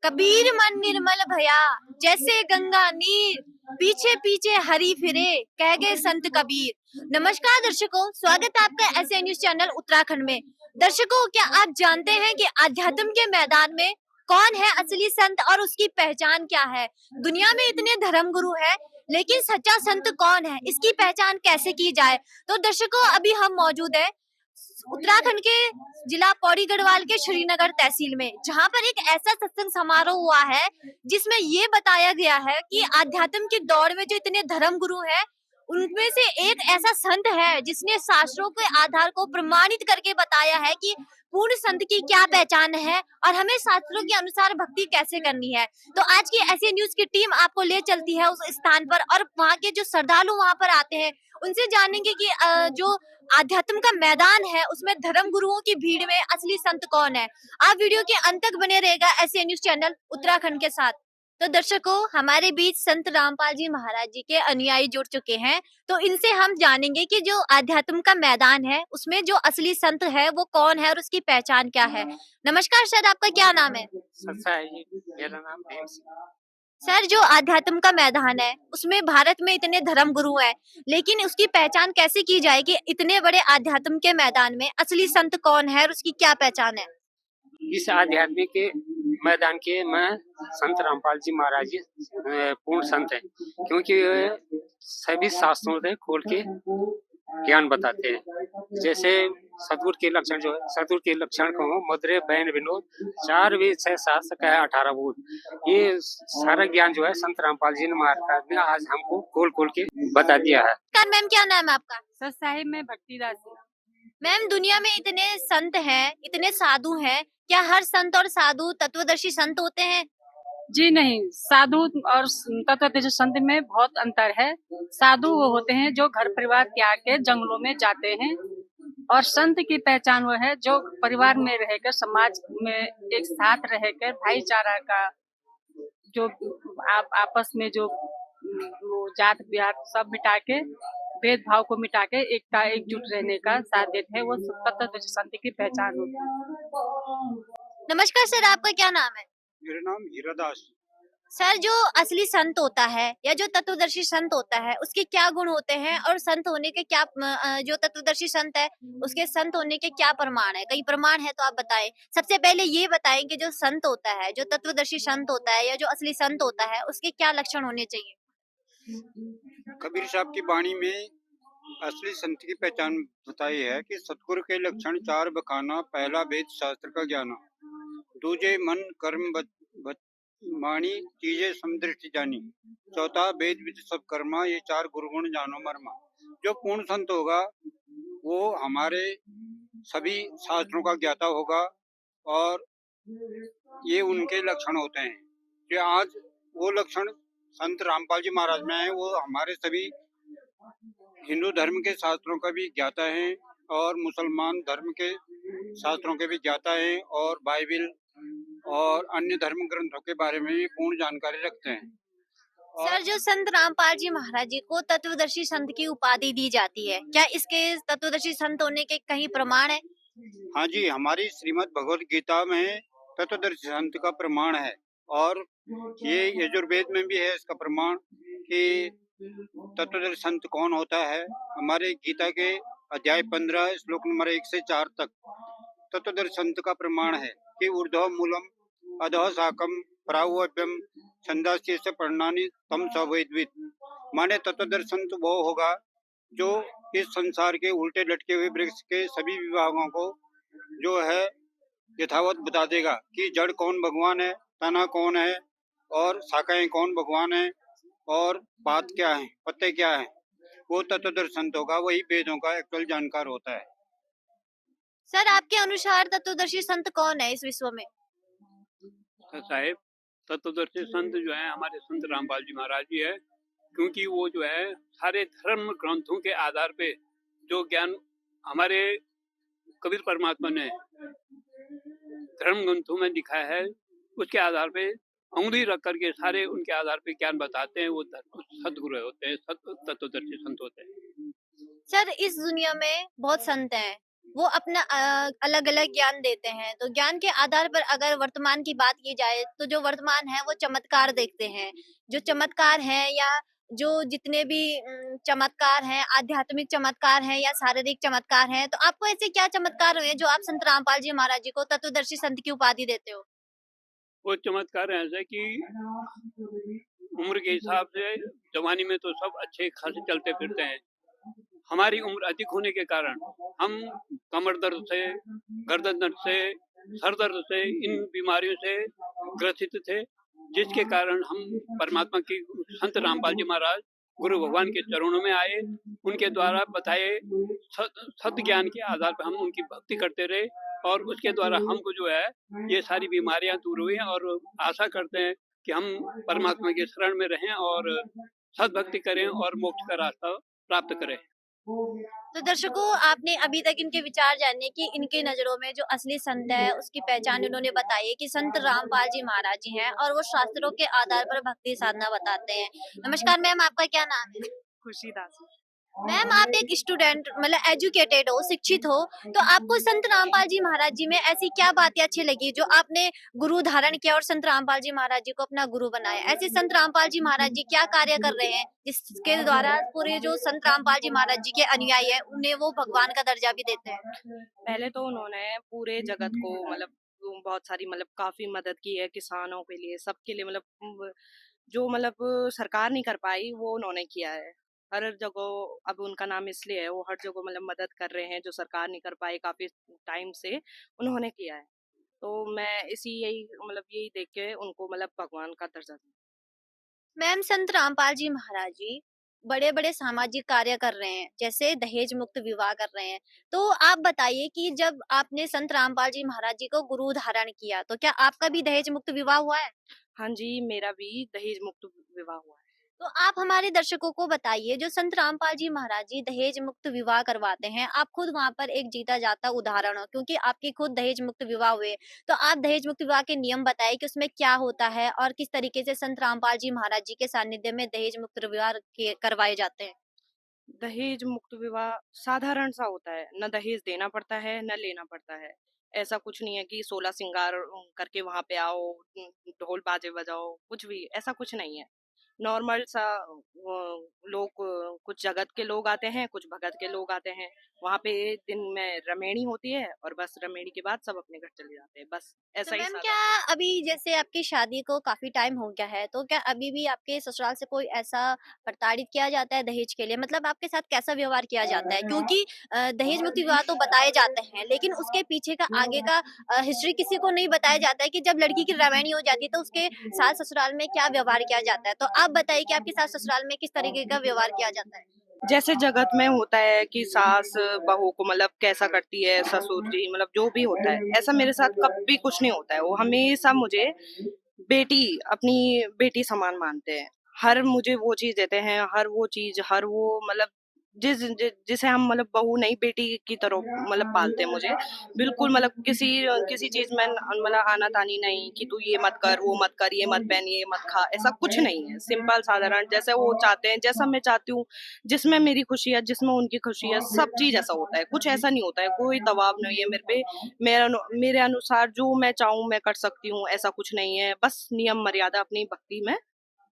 कबीर मन निर्मल भया, जैसे गंगा नीर, पीछे पीछे हरि फिरे, कह गए संत कबीर। नमस्कार दर्शकों, स्वागत है आपका एसए न्यूज चैनल उत्तराखंड में। दर्शकों, क्या आप जानते हैं कि आध्यात्म के मैदान में कौन है असली संत और उसकी पहचान क्या है? दुनिया में इतने धर्म गुरु हैं, लेकिन सच्चा संत कौन है, इसकी पहचान कैसे की जाए? तो दर्शकों, अभी हम मौजूद है उत्तराखंड के जिला पौड़ी गढ़वाल के श्रीनगर तहसील में, जहां पर एक ऐसा सत्संग समारोह हुआ है जिसमें ये बताया गया है कि आध्यात्म की दौड़ में जो इतने धर्म गुरु हैं, उनमें से एक ऐसा संत है जिसने शास्त्रों के आधार को प्रमाणित करके बताया है कि पूर्ण संत की क्या पहचान है और हमें शास्त्रों के अनुसार भक्ति कैसे करनी है। तो आज की ऐसी न्यूज की टीम आपको ले चलती है उस स्थान पर और वहाँ के जो श्रद्धालु वहाँ पर आते हैं उनसे जानेंगे कि जो आध्यात्म का मैदान है उसमें धर्म गुरुओं की भीड़ में असली संत कौन है। आप वीडियो के अंत तक बने रहेगा ऐसे न्यूज चैनल उत्तराखंड के साथ। तो दर्शकों, हमारे बीच संत रामपाल जी महाराज जी के अनुयायी जुड़ चुके हैं, तो इनसे हम जानेंगे कि जो आध्यात्म का मैदान है उसमें जो असली संत है वो कौन है और उसकी पहचान क्या है। नमस्कार सर, आपका क्या नाम है? सत्सा है जी, मेरा नाम भीम सिंह। सर, जो आध्यात्म का मैदान है उसमें भारत में इतने धर्म गुरु हैं, लेकिन उसकी पहचान कैसे की जाए कि इतने बड़े आध्यात्म के मैदान में असली संत कौन है और उसकी क्या पहचान है? इस आध्यात्मिक के मैदान के मैं संत रामपाल जी महाराज जी पूर्ण संत हैं, क्योंकि वे सभी शास्त्रों से खोल के ज्ञान बताते हैं। जैसे सतगुरु के लक्षण जो है, सतगुरु के लक्षण को मधुरे बैन विनोद, 4 वेद 6 शास्त्र का है 18 बोध। ये सारा ज्ञान जो है संत रामपाल जी महाराज ने आज हमको खोल खोल के बता दिया है। मैम, क्या नाम है आपका? सर साहिब में भक्ति दासी। मैम, दुनिया में इतने संत हैं, इतने साधु हैं, क्या हर संत और साधु तत्वदर्शी संत होते हैं? जी नहीं, साधु और तत्वदर्शी संत में बहुत अंतर है। साधु वो होते हैं जो घर परिवार त्याग के जंगलों में जाते हैं, और संत की पहचान वो है जो परिवार में रहकर समाज में एक साथ रहकर भाईचारा का जो आपस में जो वो जात ब्यात सब मिटा के, भेदभाव को मिटा के एकता एकजुट रहने का साथ देते हैं, वो तत्वदर्शी संत की पहचान होती है। नमस्कार सर, आपका क्या नाम है? मेरा नाम हीरादास। सर, जो असली संत होता है या जो तत्वदर्शी संत होता है उसके क्या गुण होते हैं और संत होने के क्या जो तत्वदर्शी संत है उसके संत होने के क्या प्रमाण है? कई प्रमाण है तो आप बताएं। सबसे पहले ये बताएं कि जो संत होता है, जो तत्वदर्शी संत होता है या जो असली संत होता है उसके क्या लक्षण होने चाहिए? कबीर साहब की वाणी में असली संत की पहचान बताई है कि सतगुरु के लक्षण 4 बखाना। पहला वेद शास्त्र का ज्ञान, दूजे मन कर्म वाणी, तीजे समदृष्टि जानी, चौथा वेद विद सब कर्मा। ये 4 गुरुगुण जानो मर्मा। जो पूर्ण संत होगा वो हमारे सभी शास्त्रों का ज्ञाता होगा, और ये उनके लक्षण होते हैं कि आज वो लक्षण संत रामपाल जी महाराज में है। वो हमारे सभी हिंदू धर्म के शास्त्रों का भी ज्ञाता है और मुसलमान धर्म के शास्त्रों के भी ज्ञाता है, और बाइबिल और अन्य धर्म ग्रंथों के बारे में भी पूर्ण जानकारी रखते हैं। सर, जो संत रामपाल जी महाराज जी को तत्वदर्शी संत की उपाधि दी जाती है, क्या इसके तत्वदर्शी संत होने के कहीं प्रमाण है? हाँ जी, हमारी श्रीमद् भगवद गीता में तत्वदर्शी संत का प्रमाण है, और ये यजुर्वेद में भी है इसका प्रमाण कि तत्वदर्शी संत कौन होता है। हमारे गीता के अध्याय 15 श्लोक नंबर 1 से 4 तक तत्वदर्शी संत का प्रमाण है कि ऊर्ध्व मूलम अधः शाकम प्राहुव्यम छंदास्य से पढ़नानी तम सवैद्वित। माने तत्वदर्शी संत वो होगा जो इस संसार के उल्टे लटके हुए वृक्ष के सभी विभागों को जो है यथावत बता देगा कि जड़ कौन भगवान है, तना कौन है, और शाखाएं कौन भगवान है, और पात क्या है, पत्ते क्या है। वो तत्वदर्शी संत होगा, वही वेदों का एक्चुअल जानकार होता है। सर, आपके अनुसार तत्वदर्शी संत कौन है इस विश्व में? साहेब, तत्वदर्शी संत जो है हमारे संत रामपाल जी महाराज जी है, क्योंकि वो जो है सारे धर्म ग्रंथों के आधार पे जो ज्ञान हमारे कबीर परमात्मा ने धर्म ग्रंथों में दिखाया है उसके आधार पे अंगुली रख करके सारे उनके आधार पे ज्ञान बताते हैं। वो सदगुरु होते हैं, तत्वदर्शी संत होते हैं। सर, इस दुनिया में बहुत संत हैं, वो अपना अलग अलग ज्ञान देते हैं। तो ज्ञान के आधार पर अगर वर्तमान की बात की जाए तो जो वर्तमान है वो चमत्कार देखते हैं। जो चमत्कार हैं या जो जितने भी चमत्कार हैं, आध्यात्मिक चमत्कार हैं या शारीरिक चमत्कार हैं, तो आपको ऐसे क्या चमत्कार हुए जो आप संत रामपाल जी महाराज जी को तत्वदर्शी संत की उपाधि देते हो? वो चमत्कार ऐसे कि उम्र के हिसाब से जवानी में तो सब अच्छे खासे चलते फिरते हैं। हमारी उम्र अधिक होने के कारण हम कमर दर्द से, गर्दन दर्द से, सर दर्द से, इन बीमारियों से ग्रसित थे, जिसके कारण हम परमात्मा की संत रामपाल जी महाराज गुरु भगवान के चरणों में आए। उनके द्वारा बताए सत्य ज्ञान के आधार पर हम उनकी भक्ति करते रहे और उसके द्वारा हमको जो है ये सारी बीमारियां दूर हुई हैं और आशा करते हैं कि हम परमात्मा के शरण में रहें और सद्भक्ति करें और मोक्ष का रास्ता प्राप्त करें। तो दर्शकों, आपने अभी तक इनके विचार जाने कि इनके नजरों में जो असली संत है उसकी पहचान उन्होंने बताई है कि संत रामपाल जी महाराज जी हैं और वो शास्त्रों के आधार पर भक्ति साधना बताते हैं। नमस्कार मैम, आपका क्या नाम है? खुशी दास। मैम, आप एक स्टूडेंट मतलब एजुकेटेड हो, शिक्षित हो, तो आपको संत रामपाल जी महाराज जी में ऐसी क्या बातें अच्छी लगी जो आपने गुरु धारण किया और संत रामपाल जी महाराज जी को अपना गुरु बनाया? ऐसे संत रामपाल जी महाराज जी क्या कार्य कर रहे हैं जिसके द्वारा पूरे जो संत रामपाल जी महाराज जी के अनुयायी है उन्हें वो भगवान का दर्जा भी देते हैं? पहले तो उन्होंने पूरे जगत को मतलब बहुत सारी मतलब काफी मदद की है, किसानों के लिए, सबके लिए, मतलब जो मतलब सरकार नहीं कर पाई वो उन्होंने किया है। हर जगह अब उनका नाम इसलिए है, वो हर जगह मतलब मदद कर रहे हैं जो सरकार नहीं कर पाई काफी टाइम से, उन्होंने किया है। तो मैं यही मतलब यही देख के उनको मतलब भगवान का दर्जा दूं। मैम, संत रामपाल जी महाराज जी बड़े-बड़े सामाजिक कार्य कर रहे हैं, जैसे दहेज मुक्त विवाह कर रहे हैं। तो आप बताइए कि जब आपने संत रामपाल जी महाराज जी को गुरु धारण किया, तो क्या आपका भी दहेज मुक्त विवाह हुआ है? हाँ जी, मेरा भी दहेज मुक्त विवाह हुआ है। तो आप हमारे दर्शकों को बताइए, जो संत रामपाल जी महाराज जी दहेज मुक्त विवाह करवाते हैं, आप खुद वहाँ पर एक जीता जाता उदाहरण हो क्योंकि आपके खुद दहेज मुक्त विवाह हुए। तो आप दहेज मुक्त विवाह के नियम बताइए कि उसमें क्या होता है और किस तरीके से संत रामपाल जी महाराज जी के सानिध्य में दहेज मुक्त विवाह करवाए जाते हैं? दहेज मुक्त विवाह साधारण सा होता है, न दहेज देना पड़ता है न लेना पड़ता है। ऐसा कुछ नहीं है कि 16 श्रृंगार करके वहां पे आओ, ढोल बाजे बजाओ, कुछ भी ऐसा कुछ नहीं है। नॉर्मल सा लोग, कुछ जगत के लोग आते हैं, कुछ भगत के लोग आते हैं। वहां पे दिन में रमेणी होती है और बस रमेणी के बाद सब अपने घर चले जाते हैं, बस तो ऐसा ही मैम, सादा। क्या अभी जैसे आपकी शादी को काफ़ी टाइम हो गया है, तो क्या अभी भी आपके ससुराल से कोई ऐसा प्रताड़ित किया जाता है दहेज के लिए? मतलब आपके साथ कैसा व्यवहार किया जाता है? क्योंकि दहेज मुक्त विवाह तो बताए जाते हैं, लेकिन उसके पीछे का आगे का हिस्ट्री किसी को नहीं बताया जाता है कि जब लड़की की रवानी हो जाती है, तो उसके सास-ससुराल में क्या व्यवहार किया जाता है? तो आप बताइए कि आपके सास-ससुराल में किस तरीके का व्यवहार किया जाता है? जैसे जगत में होता है कि सास बहू को मतलब कैसा करती है, ससुर जी मतलब जो भी होता है, ऐसा मेरे साथ कभी कुछ नहीं होता है। वो हमेशा मुझे बेटी, अपनी बेटी समान मानते हैं। हर मुझे वो चीज देते हैं, हर वो चीज, हर वो मतलब जिसे हम मतलब बहू नहीं बेटी की तरह मतलब पालते हैं मुझे। बिल्कुल मतलब किसी किसी चीज में मतलब आनातानी नहीं कि तू ये मत कर, वो मत कर, ये मत पहन, ये मत खा, ऐसा कुछ नहीं है। सिंपल साधारण जैसे वो चाहते हैं, जैसा मैं चाहती हूँ, जिसमें मेरी खुशी है, जिसमें उनकी खुशी है, सब चीज ऐसा होता है। कुछ ऐसा नहीं होता है, कोई दबाव नहीं है मेरे पे। मेरे अनुसार जो मैं चाहूँ मैं कर सकती हूँ, ऐसा कुछ नहीं है। बस नियम मर्यादा अपनी भक्ति में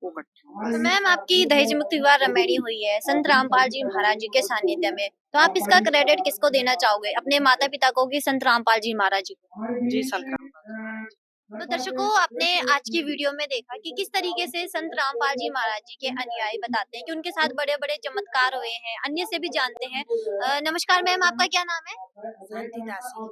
वो करती हूँ तो बस। मैम, आपकी दहेज मुक्त विवाह रमैनी हुई है संत रामपाल जी महाराज जी के सानिध्य में, तो आप इसका क्रेडिट किसको देना चाहोगे? अपने माता-पिता को कि संत रामपाल जी महाराज जी को? जी, संक्रांत। तो दर्शकों, आपने आज की वीडियो में देखा कि किस तरीके से संत रामपाल जी महाराज जी के अनुयायी बताते हैं कि उनके साथ बड़े-बड़े चमत्कार हुए हैं, अन्य से भी जानते हैं। नमस्कार मैम, आपका क्या नाम है? शांति दासी।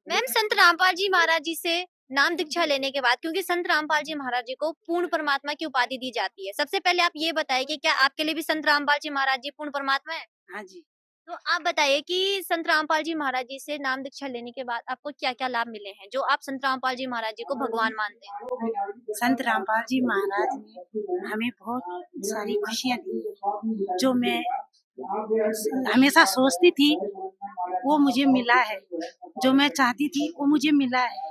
मैम, संत रामपाल जी महाराज जी से नाम दीक्षा लेने के बाद, क्योंकि संत रामपाल जी महाराज जी को पूर्ण परमात्मा की उपाधि दी जाती है, सबसे पहले आप ये बताइए कि क्या आपके लिए भी संत रामपाल जी महाराज जी पूर्ण परमात्मा है? हाँ जी। तो आप बताइए कि संत रामपाल जी महाराज जी से नाम दीक्षा लेने के बाद आपको क्या-क्या लाभ मिले हैं, जो आप संत रामपाल जी महाराज जी को भगवान मानते हैं? संत रामपाल जी महाराज ने हमें बहुत सारी खुशियाँ दी, जो मैं हमेशा सोचती थी वो मुझे मिला है, जो मैं चाहती थी वो मुझे मिला है।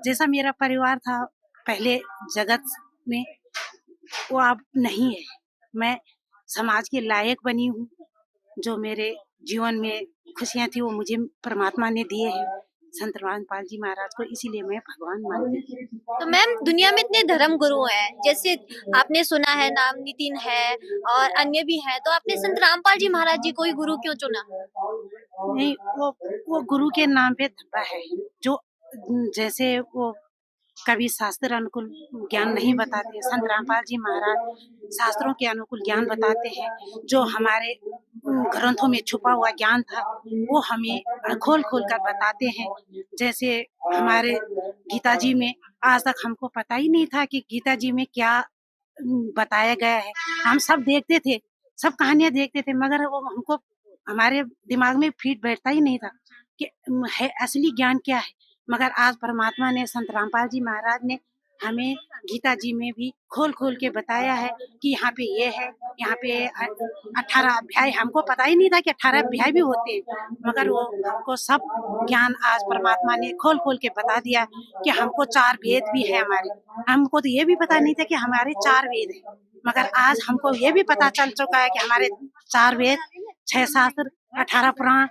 जैसा मेरा परिवार था पहले जगत में, वो अब नहीं है। मैं समाज के लायक बनी हूँ, जो मेरे जीवन में खुशियाँ थी वो मुझे परमात्मा ने दिए हैं, संत रामपाल जी महाराज को, इसीलिए मैं भगवान मानती हूँ। तो मैम दुनिया में इतने धर्म गुरु हैं, जैसे आपने सुना है नाम नितिन है और अन्य भी हैं, तो आपने संत रामपाल जी महाराज जी को ही गुरु क्यों चुना? नहीं, वो गुरु के नाम पे धब्बा है, जो जैसे वो कभी शास्त्र अनुकूल ज्ञान नहीं बताते। संत रामपाल जी महाराज शास्त्रों के अनुकूल ज्ञान बताते हैं, जो हमारे ग्रंथों में छुपा हुआ ज्ञान था वो हमें खोल खोल कर बताते हैं। जैसे हमारे गीता जी में आज तक हमको पता ही नहीं था कि गीता जी में क्या बताया गया है। हम सब देखते थे, सब कहानियां देखते थे, मगर वो हमको हमारे दिमाग में फिट बैठता ही नहीं था कि है असली ज्ञान क्या है। मगर आज परमात्मा ने, संत रामपाल जी महाराज ने हमें गीता जी में भी खोल खोल के बताया है कि यहाँ पे ये है, यहाँ पे 18 अध्याय। हमको पता ही नहीं था कि 18 अध्याय भी होते हैं, मगर वो हमको सब ज्ञान आज परमात्मा ने खोल खोल के बता दिया कि हमको 4 वेद भी है हमारे। हमको तो ये भी पता नहीं था कि हमारे 4 वेद है, मगर आज हमको ये भी पता चल चुका है कि हमारे 4 वेद, 6 शास्त्र, 18 पुराण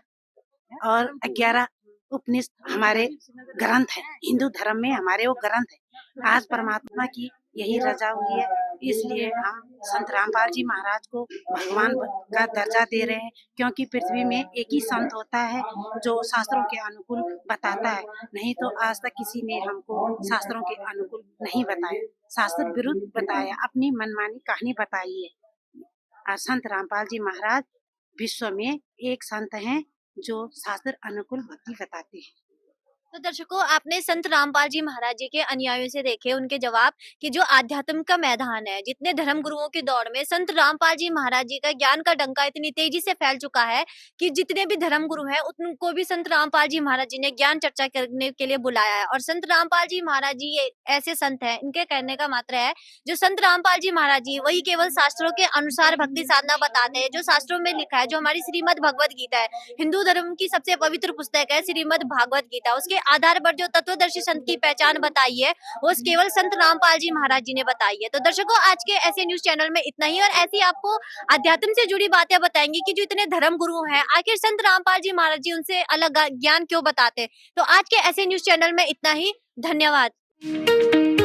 और 11 उपनिषद हमारे ग्रंथ है। हिंदू धर्म में हमारे वो ग्रंथ है। आज परमात्मा की यही रजा हुई है, इसलिए हम संत रामपाल जी महाराज को भगवान का दर्जा दे रहे हैं, क्योंकि पृथ्वी में एक ही संत होता है जो शास्त्रों के अनुकूल बताता है। नहीं तो आज तक किसी ने हमको शास्त्रों के अनुकूल नहीं बताया, शास्त्र विरुद्ध बताया, अपनी मनमानी कहानी बताई है। और संत रामपाल जी महाराज विश्व में एक संत हैं जो शास्त्र अनुकूल भक्ति बताते हैं। तो दर्शकों, आपने संत रामपाल जी महाराज जी के अनुयायियों से देखे उनके जवाब कि जो आध्यात्म का मैदान है, जितने धर्म गुरुओं की दौड़ में संत रामपाल जी महाराज जी का ज्ञान का डंका इतनी तेजी से फैल चुका है कि जितने भी धर्म गुरु हैं उनको भी संत रामपाल जी महाराज जी ने ज्ञान चर्चा करने के लिए बुलाया है। और संत रामपाल जी महाराज जी ये ऐसे संत हैं, इनके कहने का मात्र है जो संत रामपाल जी महाराज जी वही केवल शास्त्रों के अनुसार भक्ति साधना बताते हैं, जो शास्त्रों में लिखा है, जो हमारी श्रीमद् भगवत गीता है, हिंदू धर्म की सबसे पवित्र पुस्तक है श्रीमद् भागवत गीता, उसके आधार पर जो तत्वदर्शी संत की पहचान बताई है वो केवल संत रामपाल जी महाराज जी ने बताई है। तो दर्शकों, आज के ऐसे न्यूज चैनल में इतना ही, और ऐसी आपको अध्यात्म से जुड़ी बातें बताएंगी कि जो इतने धर्म गुरु हैं आखिर संत रामपाल जी महाराज जी उनसे अलग ज्ञान क्यों बताते। तो आज के ऐसे न्यूज चैनल में इतना ही, धन्यवाद।